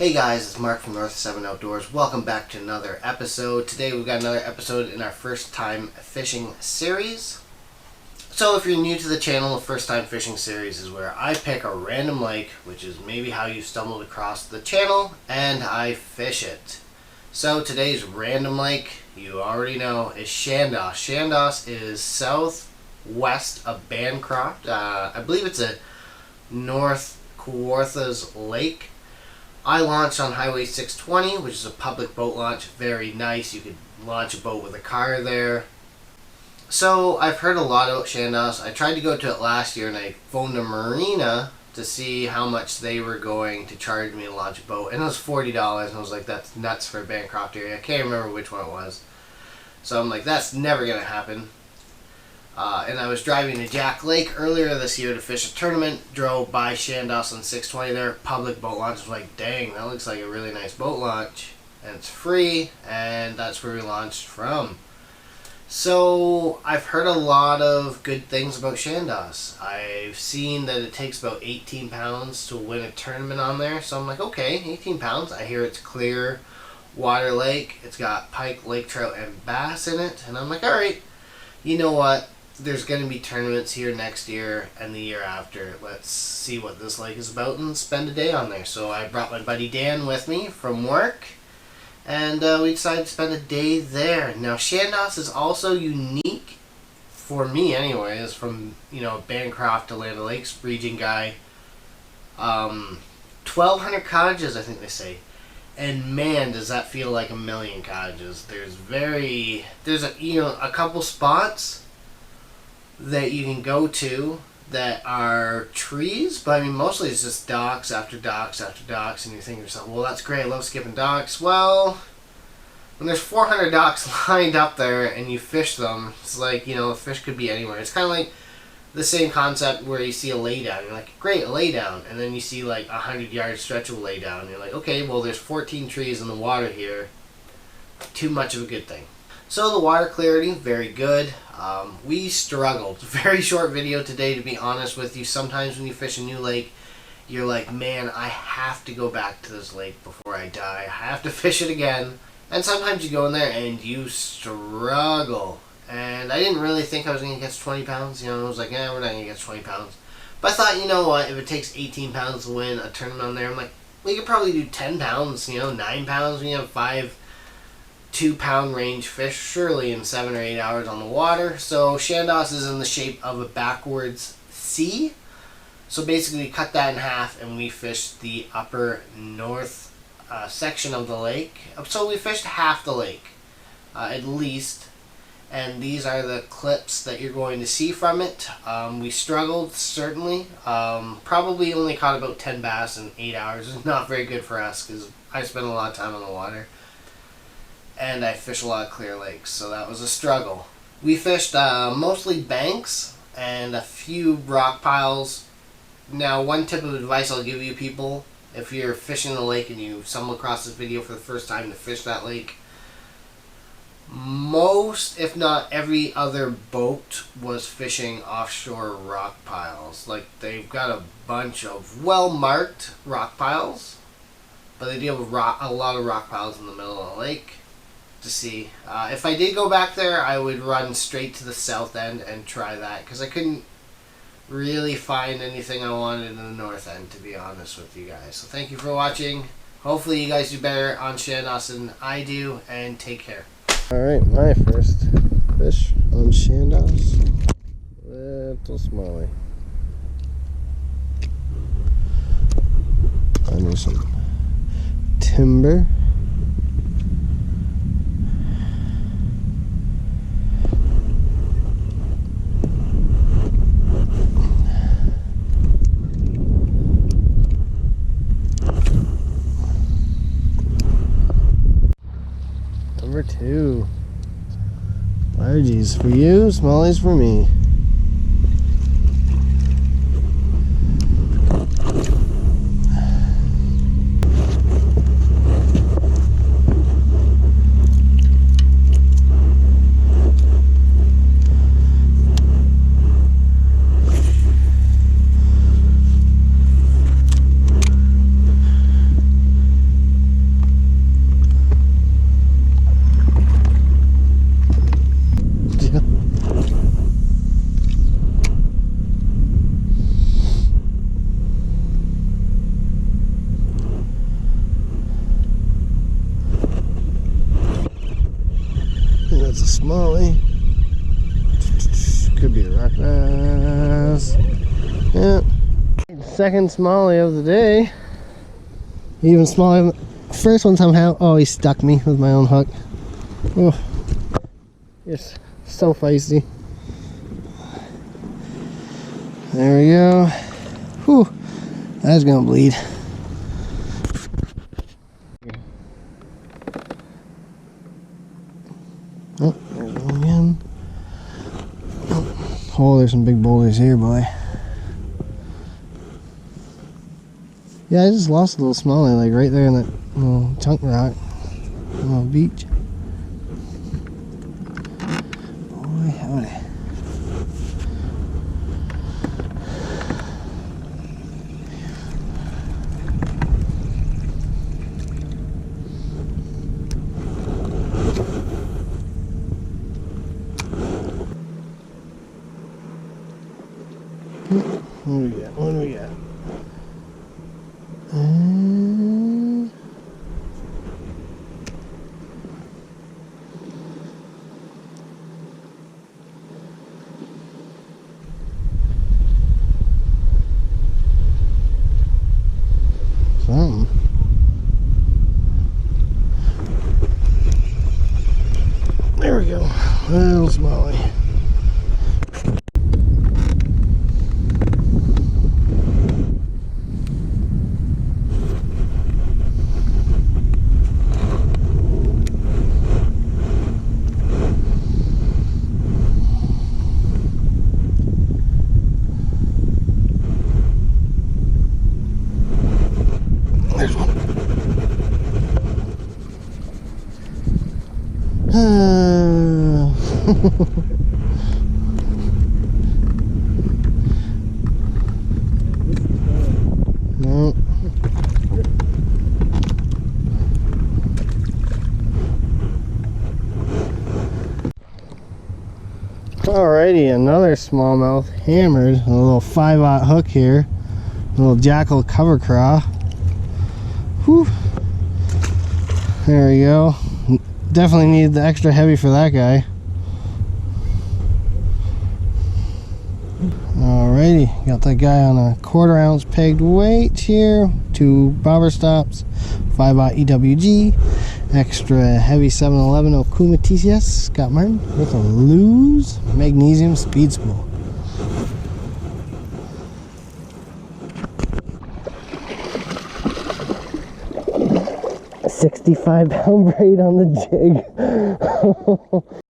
Hey guys, it's Mark from North 7 Outdoors. Welcome back to another episode. Today we've got another episode in our first time fishing series. So if you're new to the channel, the first time fishing series is where I pick a random lake, which is maybe how you stumbled across the channel, and I fish it. So today's random lake, you already know, is Chandos. Chandos is southwest of Bancroft. I believe it's a North Kawarthas Lake. I launched on Highway 620, which is a public boat launch. Very nice. You could launch a boat with a car there. So I've heard a lot about Chandos. I tried to go to it last year and I phoned a marina to see how much they were going to charge me to launch a boat. And it was $40 and I was like, that's nuts for a Bancroft area. I can't remember which one it was. So I'm like, that's never going to happen. And I was driving to Jack Lake earlier this year to fish a tournament. Drove by Chandos on 620 there. Public boat launch. I was like, dang, that looks like a really nice boat launch. And it's free. And that's where we launched from. So I've heard a lot of good things about Chandos. I've seen that it takes about 18 pounds to win a tournament on there. So I'm like, okay, 18 pounds. I hear it's clear water lake. It's got pike, lake trout, and bass in it. And I'm like, all right, you know what? There's going to be tournaments here next year and the year after. Let's see what this lake is about and spend a day on there. So I brought my buddy Dan with me from work, and we decided to spend a day there. Now Chandos is also unique, for me anyways, from Bancroft to Land O'Lakes region guy. 1,200 cottages, I think they say. And man, does that feel like a million cottages. There's a couple spots that you can go to that are trees, but I mean mostly it's just docks after docks after docks, and you think to yourself, well, that's great, I love skipping docks. Well, when there's 400 docks lined up there and you fish them, it's like, a fish could be anywhere. It's kind of like the same concept where you see a laydown. You're like, great, a laydown, and then you see like 100-yard stretch of a laydown. You're like, okay, well, there's 14 trees in the water here. Too much of a good thing. So the water clarity, very good. We struggled. Very short video today, to be honest with you. Sometimes when you fish a new lake, you're like, man, I have to go back to this lake before I die. I have to fish it again. And sometimes you go in there and you struggle. And I didn't really think I was going to catch 20 pounds. I was like, we're not going to catch 20 pounds. But I thought, you know what, if it takes 18 pounds to win a tournament on there, I'm like, we could probably do 10 pounds, 9 pounds. We have 5 2-pound range fish, surely in 7 or 8 hours on the water. So Chandos is in the shape of a backwards C. So basically cut that in half and we fished the upper north section of the lake. So we fished half the lake, at least. And these are the clips that you're going to see from it. We struggled, certainly. Probably only caught about 10 bass in 8 hours. It's not very good for us because I spent a lot of time on the water. And I fish a lot of clear lakes, so that was a struggle. We fished mostly banks and a few rock piles. Now, one tip of advice I'll give you people, if you're fishing the lake and you stumble across this video for the first time to fish that lake, most, if not every other boat was fishing offshore rock piles. Like, they've got a bunch of well-marked rock piles, but they do have a lot of rock piles in the middle of the lake to see. If I did go back there, I would run straight to the south end and try that, because I couldn't really find anything I wanted in the north end, to be honest with you guys. So thank you for watching. Hopefully you guys do better on Chandos than I do, and take care. Alright, my first fish on Chandos. Little smallie. Under some timber. Number 2. Largies for you, smallies for me. smallie. Could be a rock bass. Yeah. Second smallie of the day. Even smaller than the first one somehow. Oh, he stuck me with my own hook. Oh, it's so feisty. There we go. Whew, that's gonna bleed. Oh, there's one again. Oh, there's some big boulders here, boy. Yeah, I just lost a little smallie, like right there in that little chunk rock, little beach. Boy, howdy. What do we got? What do we got? Something. There we go. Little smallie. There's one. No. Alrighty, another smallmouth hammered. A little 5/0 hook here. A little jackal cover craw. Whew. There we go. Definitely needed the extra heavy for that guy. Alrighty, got that guy on a 1/4 ounce pegged weight here. 2 bobber stops, 5/0 EWG, extra heavy 711 Okuma TCS. Got mine with a Lose magnesium speed spool. A 65-pound braid on the jig.